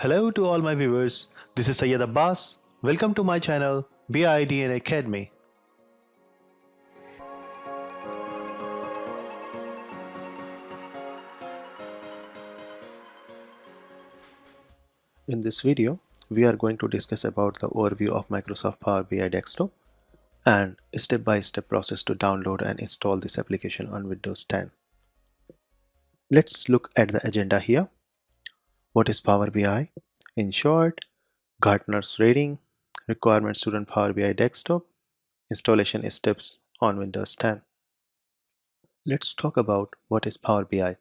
Hello to all my viewers. This is Sayyid Abbas. Welcome to my channel BIDN Academy. In this video, we are going to discuss about the overview of Microsoft Power BI Desktop and step-by-step process to download and install this application on Windows 10. Let's look at the agenda here. What is Power BI? In short, Gartner's rating, requirements to run Power BI Desktop, installation steps on Windows 10. Let's talk about what is Power BI.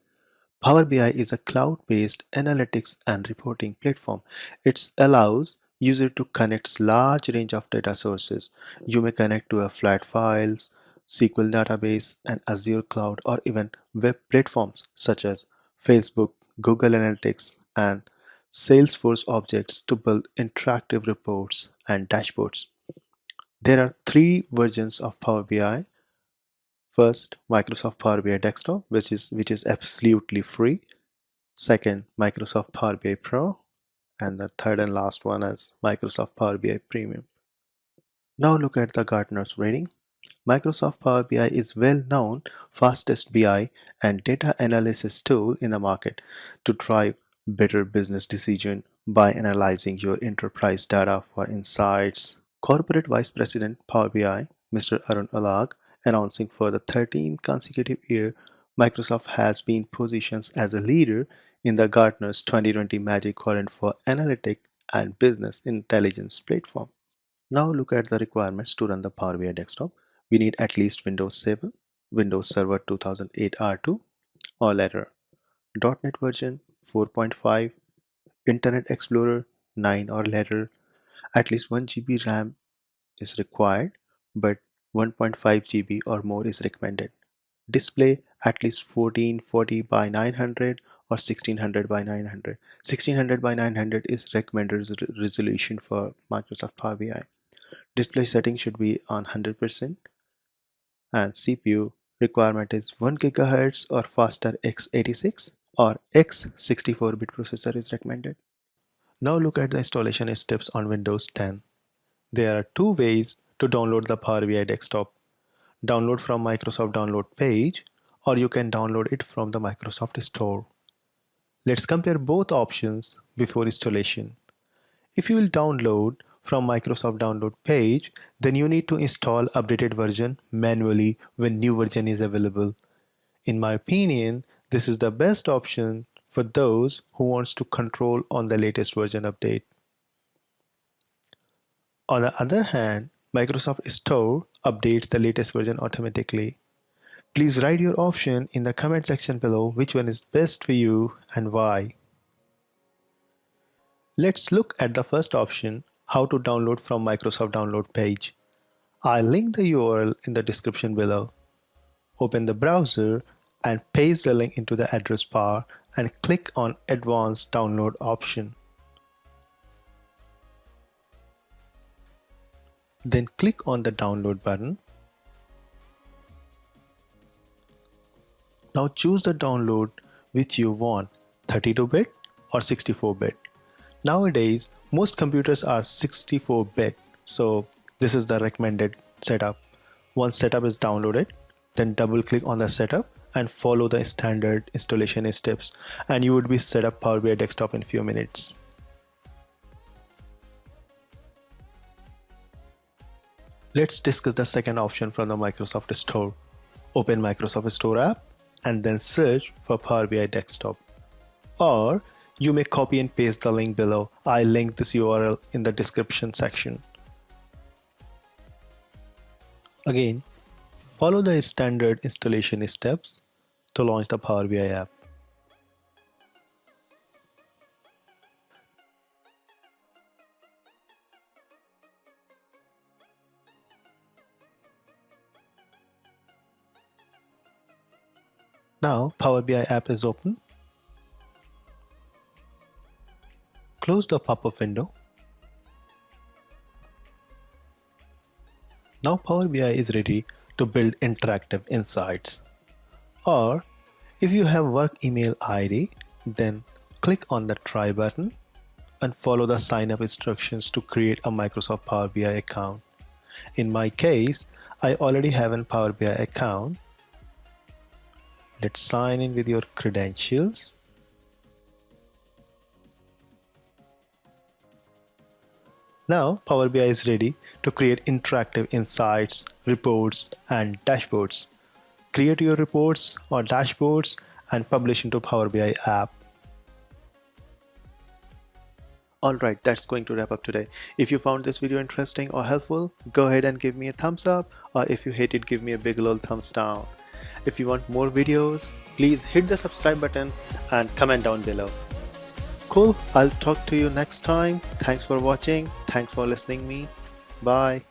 Power BI is a cloud-based analytics and reporting platform. It allows user to connect large range of data sources. You may connect to a flat files, SQL database, and Azure cloud, or even web platforms such as Facebook, Google Analytics, and Salesforce objects to build interactive reports and dashboards. There are three versions of Power BI. First, Microsoft Power BI Desktop, which is absolutely free. Second, Microsoft Power BI Pro, and the third and last one is Microsoft Power BI Premium. Now look at the Gartner's rating. Microsoft Power BI is well known fastest BI and data analysis tool in the market to drive better business decision by analyzing your enterprise data for insights. Corporate Vice President Power BI, Mr. Arun Alag, announcing for the 13th consecutive year, Microsoft has been positioned as a leader in the Gartner's 2020 Magic Quadrant for Analytic and Business Intelligence platform. Now look at the requirements to run the Power BI Desktop. We need at least Windows 7, Windows Server 2008 R2 or later, .NET version 4.5, Internet Explorer 9 or later. At least 1 GB RAM is required, but 1.5 GB or more is recommended. Display at least 1440 by 900 or 1600 by 900. 1600 by 900 is recommended resolution for Microsoft Power BI. Display setting should be on 100%, and CPU requirement is 1 GHz or faster x86 or x64-bit processor is recommended. Now look at the installation steps on Windows 10. There are two ways to download the Power BI Desktop. Download from Microsoft download page, or you can download it from the Microsoft Store. Let's compare both options before installation. If you will download from Microsoft download page, then you need to install updated version manually when new version is available. In my opinion, this is the best option for those who wants to control on the latest version update. On the other hand, Microsoft Store updates the latest version automatically. Please write your option in the comment section below which one is best for you and why. Let's look at the first option, how to download from Microsoft download page. I'll link the URL in the description below. Open the browser and paste the link into the address bar and click on Advanced Download option. Then click on the download button. Now choose the download which you want, 32-bit or 64-bit. Nowadays, most computers are 64-bit, so this is the recommended setup. Once setup is downloaded, then double click on the setup and follow the standard installation steps, and you would be set up Power BI Desktop in few minutes. Let's discuss the second option from the Microsoft Store. Open Microsoft Store app and then search for Power BI Desktop. Or you may copy and paste the link below. I'll link this URL in the description section. Again, follow the standard installation steps to launch the Power BI app. Now Power BI app is open. Close the pop-up window. Now Power BI is ready to build interactive insights. Or if you have work email ID, then click on the try button and follow the sign up instructions to create a Microsoft Power BI account. In my case, I already have a Power BI account. Let's sign in with your credentials. Now Power BI is ready to create interactive insights, reports, and dashboards. Create your reports or dashboards and publish into Power BI app. Alright, that's going to wrap up today. If you found this video interesting or helpful, go ahead and give me a thumbs up, or if you hate it, give me a big ol' thumbs down. If you want more videos, please hit the subscribe button and comment down below. Cool, I'll talk to you next time. Thanks for watching. Thanks for listening me. Bye.